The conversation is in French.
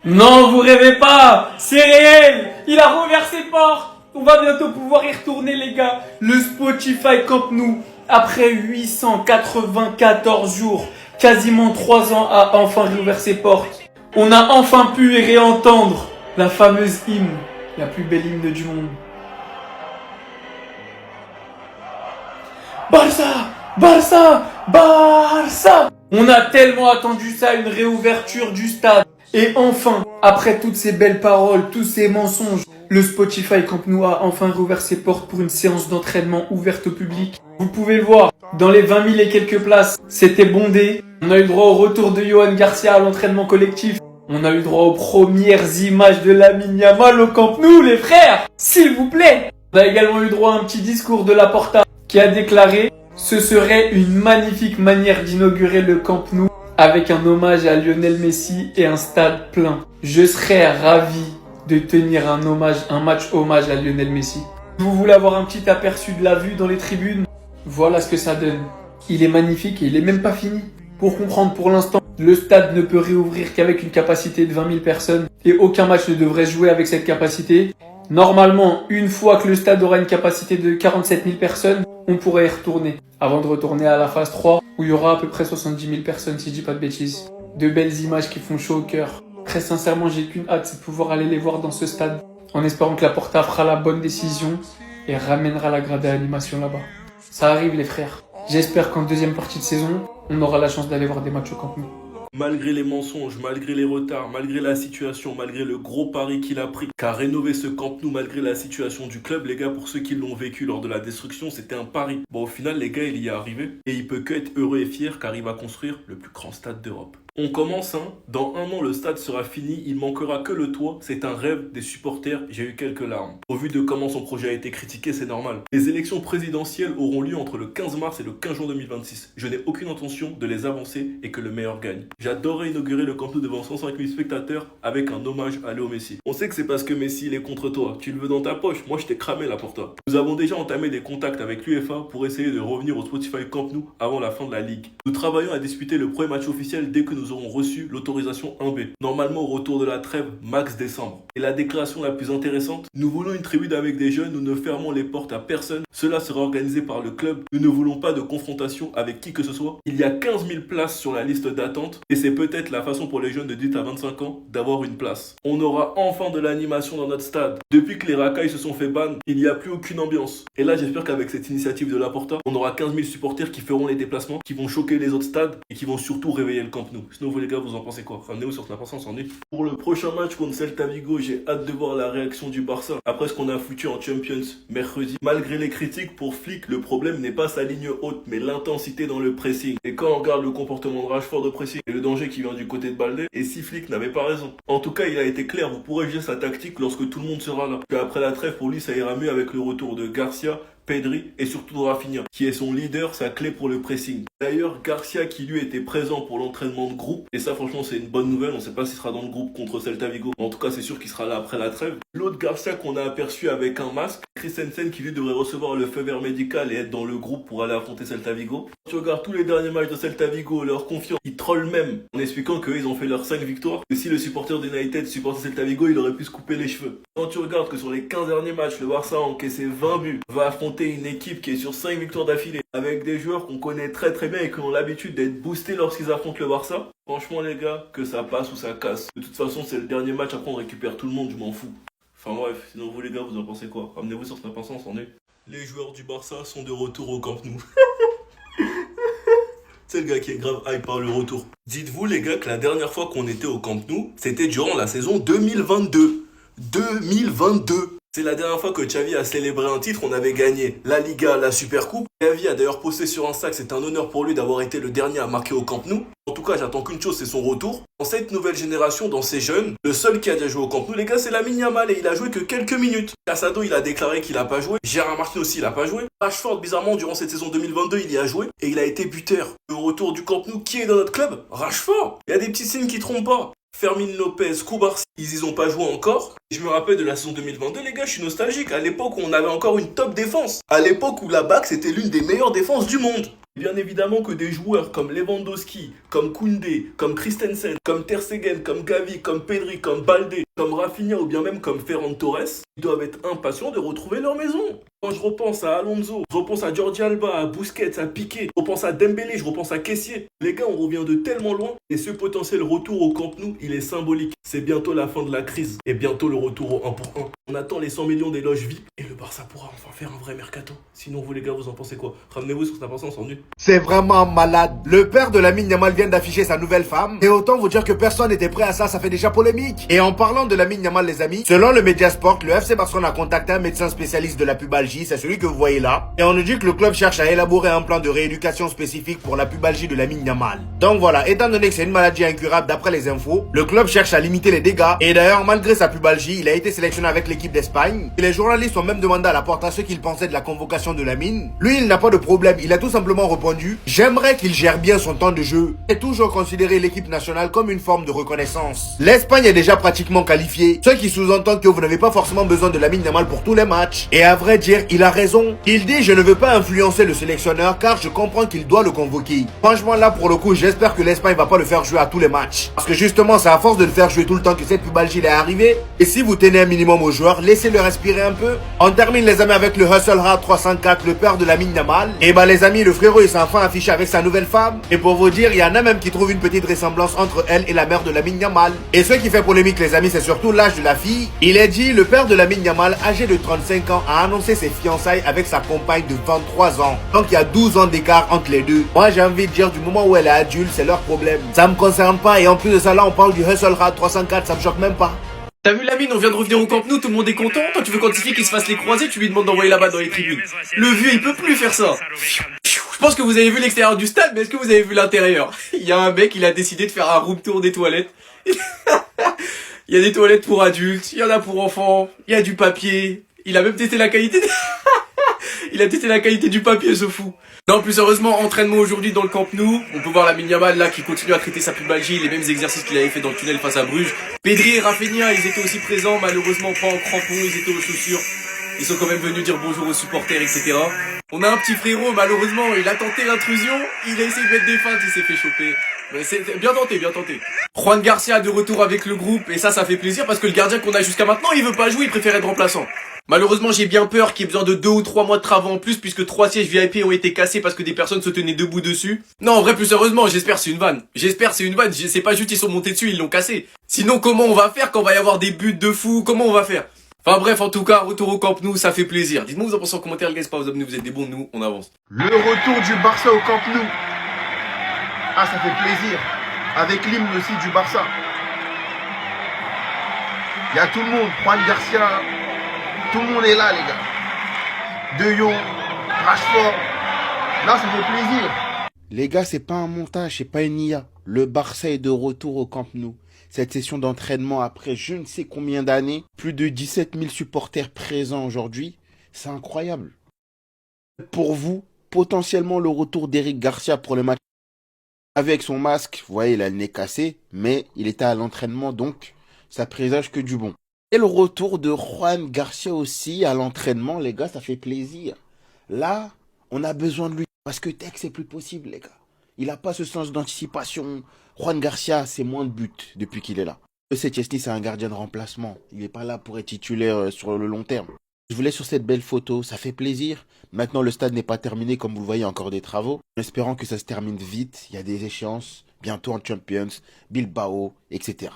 Non, vous rêvez pas, c'est réel. Il a rouvert ses portes. On va bientôt pouvoir y retourner, les gars. Le Spotify Camp Nou, après 894 jours, quasiment 3 ans, a enfin rouvert ses portes. On a enfin pu y réentendre la fameuse hymne, la plus belle hymne du monde. Barça, Barça, Barça. On a tellement attendu ça, une réouverture du stade. Et enfin, après toutes ces belles paroles, tous ces mensonges, le Spotify Camp Nou a enfin rouvert ses portes pour une séance d'entraînement ouverte au public. Vous pouvez le voir, dans les 20 000 et quelques places, c'était bondé. On a eu droit au retour de Yohan Garcia à l'entraînement collectif. On a eu droit aux premières images de Lamine Yamal au Camp Nou, les frères, s'il vous plaît. On a également eu droit à un petit discours de Laporta qui a déclaré « Ce serait une magnifique manière d'inaugurer le Camp Nou avec un hommage à Lionel Messi et un stade plein. Je serais ravi de tenir un match hommage à Lionel Messi. » Vous voulez avoir un petit aperçu de la vue dans les tribunes? Voilà ce que ça donne. Il est magnifique et il est même pas fini. Pour comprendre, pour l'instant, le stade ne peut réouvrir qu'avec une capacité de 20 000 personnes et aucun match ne devrait se jouer avec cette capacité. Normalement, une fois que le stade aura une capacité de 47 000 personnes, on pourrait y retourner. Avant de retourner à la phase 3, où il y aura à peu près 70 000 personnes, si je dis pas de bêtises. De belles images qui font chaud au cœur. Très sincèrement, j'ai qu'une hâte, c'est de pouvoir aller les voir dans ce stade. En espérant que Laporta fera la bonne décision et ramènera la grade à animation là-bas. Ça arrive les frères. J'espère qu'en deuxième partie de saison, on aura la chance d'aller voir des matchs au Camp Nou. Malgré les mensonges, malgré les retards, malgré la situation, malgré le gros pari qu'il a pris, qu'a rénové ce Camp Nou malgré la situation du club, les gars, pour ceux qui l'ont vécu lors de la destruction, c'était un pari. Bon, au final, les gars, il y est arrivé et il peut que être heureux et fier car il va construire le plus grand stade d'Europe. On commence, hein. Dans 1 an, le stade sera fini, il manquera que le toit. C'est un rêve des supporters, j'ai eu quelques larmes. Au vu de comment son projet a été critiqué, c'est normal. Les élections présidentielles auront lieu entre le 15 mars et le 15 juin 2026. Je n'ai aucune intention de les avancer et que le meilleur gagne. J'adorerais inaugurer le Camp Nou devant 105 000 spectateurs avec un hommage à Léo Messi. On sait que c'est parce que Messi il est contre toi. Tu le veux dans ta poche, moi je t'ai cramé là pour toi. Nous avons déjà entamé des contacts avec l'UEFA pour essayer de revenir au Spotify Camp Nou avant la fin de la Ligue. Nous travaillons à disputer le premier match officiel dès que nous aurons reçu l'autorisation 1B. Normalement au retour de la trêve, max décembre. Et la déclaration la plus intéressante, nous voulons une tribune avec des jeunes, nous ne fermons les portes à personne. Cela sera organisé par le club. Nous ne voulons pas de confrontation avec qui que ce soit. Il y a 15 000 places sur la liste d'attente et c'est peut-être la façon pour les jeunes de 18 à 25 ans d'avoir une place. On aura enfin de l'animation dans notre stade. Depuis que les racailles se sont fait ban, il n'y a plus aucune ambiance. Et là j'espère qu'avec cette initiative de Laporta, on aura 15 000 supporters qui feront les déplacements, qui vont choquer les autres stades et qui vont surtout réveiller le Camp Nou. Sinon vous les gars, vous en pensez quoi? Ramenez-vous sur Snap, on s'ennuie. Pour le prochain match contre Celta Vigo, j'ai hâte de voir la réaction du Barça après ce qu'on a foutu en Champions mercredi. Malgré les critiques pour Flick, le problème n'est pas sa ligne haute mais l'intensité dans le pressing. Et quand on regarde le comportement de Rashford au pressing et le danger qui vient du côté de Baldé, et si Flick n'avait pas raison. En tout cas, il a été clair, vous pourrez juger sa tactique lorsque tout le monde sera là. Après la trêve, pour lui, ça ira mieux avec le retour de Garcia, Pedri et surtout de Rafinha, qui est son leader, sa clé pour le pressing. D'ailleurs, Garcia qui lui était présent pour l'entraînement de groupe, et ça franchement c'est une bonne nouvelle, on ne sait pas s'il sera dans le groupe contre Celta Vigo, en tout cas c'est sûr qu'il sera là après la trêve. L'autre Garcia qu'on a aperçu avec un masque, Christensen qui lui devrait recevoir le feu vert médical et être dans le groupe pour aller affronter Celta Vigo. Quand tu regardes tous les derniers matchs de Celta Vigo, leur confiance, ils trollent même en expliquant qu'eux ils ont fait leurs 5 victoires, que si le supporter d'United supportait Celta Vigo, il aurait pu se couper les cheveux. Quand tu regardes que sur les 15 derniers matchs, le Barça a encaissé 20 buts, va affronter une équipe qui est sur 5 victoires d'affilée, avec des joueurs qu'on connaît très très bien et qui ont l'habitude d'être boostés lorsqu'ils affrontent le Barça. Franchement les gars, que ça passe ou ça casse. De toute façon c'est le dernier match, après on récupère tout le monde, je m'en fous. Enfin bref, sinon vous les gars, vous en pensez quoi? Ramenez-vous sur Snap, on s'en est. Les joueurs du Barça sont de retour au Camp Nou. C'est le gars qui est grave hype par le retour. Dites-vous les gars que la dernière fois qu'on était au Camp Nou, c'était durant la saison 2022. 2022. C'est la dernière fois que Xavi a célébré un titre, on avait gagné la Liga, la Supercoupe. Xavi a d'ailleurs posté sur Insta que c'est un honneur pour lui d'avoir été le dernier à marquer au Camp Nou. En tout cas, j'attends qu'une chose, c'est son retour. Dans cette nouvelle génération, dans ces jeunes, le seul qui a déjà joué au Camp Nou, les gars, c'est Lamine Yamal et il a joué que quelques minutes. Casado, il a déclaré qu'il a pas joué. Gérard Martin aussi, il a pas joué. Rashford, bizarrement, durant cette saison 2022, il y a joué et il a été buteur. Le retour du Camp Nou, qui est dans notre club? Rashford. Il y a des petits signes qui trompent pas. Fermin Lopez, Koubarsi, ils y ont pas joué encore. Je me rappelle de la saison 2022, les gars, je suis nostalgique. À l'époque où on avait encore une top défense. À l'époque où la BAC, c'était l'une des meilleures défenses du monde. Bien évidemment que des joueurs comme Lewandowski, comme Koundé, comme Christensen, comme Ter Stegen, comme Gavi, comme Pedri, comme Baldé, comme Rafinha ou bien même comme Ferran Torres, ils doivent être impatients de retrouver leur maison. Quand je repense à Alonso, je repense à Jordi Alba, à Busquets, à Piqué, je repense à Dembélé, je repense à Kessié. Les gars, on revient de tellement loin et ce potentiel retour au Camp Nou, il est symbolique. C'est bientôt la fin de la crise et bientôt le retour au 1 pour 1. On attend les 100 millions d'éloges VIP et le Barça pourra enfin faire un vrai mercato. Sinon, vous les gars, vous en pensez quoi? Ramenez-vous sur cette on s'ennuie. C'est vraiment malade. Le père de Lamine Yamal vient d'afficher sa nouvelle femme. Et autant vous dire que personne n'était prêt à ça, ça fait déjà polémique. Et en parlant de Lamine Yamal, les amis, selon le Mediasport, le FC Barcelone a contacté un médecin spécialiste de la pubalgie, c'est celui que vous voyez là. Et on nous dit que le club cherche à élaborer un plan de rééducation spécifique pour la pubalgie de Lamine Yamal. Donc voilà, étant donné que c'est une maladie incurable d'après les infos, le club cherche à limiter les dégâts. Et d'ailleurs, malgré sa pubalgie, il a été sélectionné avec l'équipe d'Espagne. Et les journalistes ont même demandé à la porte à ce qu'ils pensaient de la convocation de Lamine. Lui, il n'a pas de problème, il a tout simplement répondu: j'aimerais qu'il gère bien son temps de jeu et toujours considérer l'équipe nationale comme une forme de reconnaissance. L'Espagne est déjà pratiquement qualifiée, ce qui sous-entend que vous n'avez pas forcément besoin de Lamine Yamal pour tous les matchs. Et à vrai dire, il a raison. Il dit: je ne veux pas influencer le sélectionneur car je comprends qu'il doit le convoquer. Franchement là pour le coup, j'espère que l'Espagne va pas le faire jouer à tous les matchs. Parce que justement, c'est à force de le faire jouer tout le temps que cette pubalgie est arrivée. Et si vous tenez un minimum aux joueurs, laissez-le respirer un peu. On termine les amis avec le Hustle Hard 304, le père de Lamine Yamal. Et bah les amis, le frérot il s'est enfin affiché avec sa nouvelle femme. Et pour vous dire, il y en a même qui trouvent une petite ressemblance entre elle et la mère de Lamine Yamal. Et ce qui fait polémique les amis, c'est surtout l'âge de la fille. Il est dit, le père de Lamine Yamal, âgé de 35 ans, a annoncé ses fiançailles avec sa compagne de 23 ans. Donc il y a 12 ans d'écart entre les deux. Moi j'ai envie de dire, du moment où elle est adulte, c'est leur problème. Ça me concerne pas et en plus de ça là, on parle du Hustle Hard 304, ça me choque même pas. T'as vu Lamine, on vient de revenir au Camp Nou, tout le monde est content. Toi tu veux quantifier qu'il se fasse les croisés, tu lui demandes d'envoyer là-bas dans les tribunes. Le vieux il peut plus faire ça. Je pense que vous avez vu l'extérieur du stade, mais est-ce que vous avez vu l'intérieur? Il y a un mec, il a décidé de faire un room tour des toilettes. Il y a des toilettes pour adultes, il y en a pour enfants, il y a du papier. Il a même testé la qualité Il a testé la qualité du papier, ce fou. Non, plus sérieusement, entraînement aujourd'hui dans le Camp Nou. On peut voir Lamine Yamal là qui continue à traiter sa pubalgie, les mêmes exercices qu'il avait fait dans le tunnel face à Bruges. Pedri et Rafinha, ils étaient aussi présents, malheureusement pas en crampons, ils étaient aux chaussures. Ils sont quand même venus dire bonjour aux supporters, etc. On a un petit frérot, malheureusement, il a tenté l'intrusion, il a essayé de mettre des feintes, il s'est fait choper. Mais c'est bien tenté, bien tenté. Juan Garcia de retour avec le groupe, et ça fait plaisir parce que le gardien qu'on a jusqu'à maintenant, il veut pas jouer, il préfère être remplaçant. Malheureusement, j'ai bien peur qu'il y ait besoin de 2 ou 3 mois de travaux en plus puisque 3 sièges VIP ont été cassés parce que des personnes se tenaient debout dessus. Non, en vrai, plus sérieusement, j'espère c'est une vanne. J'espère c'est une vanne, c'est pas juste ils sont montés dessus, ils l'ont cassé. Sinon, comment on va faire quand va y avoir des buts de fou? Comment on va faire? Enfin bref, en tout cas, retour au Camp Nou, ça fait plaisir. Dites-moi vous en pensez en commentaire, les gars, c'est pas vous abonner, vous êtes des bons, nous, on avance. Le retour du Barça au Camp Nou. Ah, ça fait plaisir. Avec l'hymne aussi du Barça. Il y a tout le monde, Juan Garcia. Tout le monde est là, les gars. De Jong, Rashford. Là, ça fait plaisir. Les gars, c'est pas un montage, c'est pas une IA. Le Barça est de retour au Camp Nou. Cette session d'entraînement après je ne sais combien d'années, plus de 17 000 supporters présents aujourd'hui, c'est incroyable. Pour vous, potentiellement le retour d'Eric Garcia pour le match. Avec son masque, vous voyez, il a le nez cassé, mais il était à l'entraînement, donc ça présage que du bon. Et le retour de Juan Garcia aussi à l'entraînement, les gars, ça fait plaisir. Là, on a besoin de lui, parce que Tex c'est plus possible, les gars. Il n'a pas ce sens d'anticipation. Juan Garcia, c'est moins de buts depuis qu'il est là. Chesney, c'est un gardien de remplacement. Il n'est pas là pour être titulaire sur le long terme. Je vous laisse sur cette belle photo, ça fait plaisir. Maintenant, le stade n'est pas terminé, comme vous le voyez, encore des travaux. En espérant que ça se termine vite, il y a des échéances, bientôt en Champions, Bilbao, etc.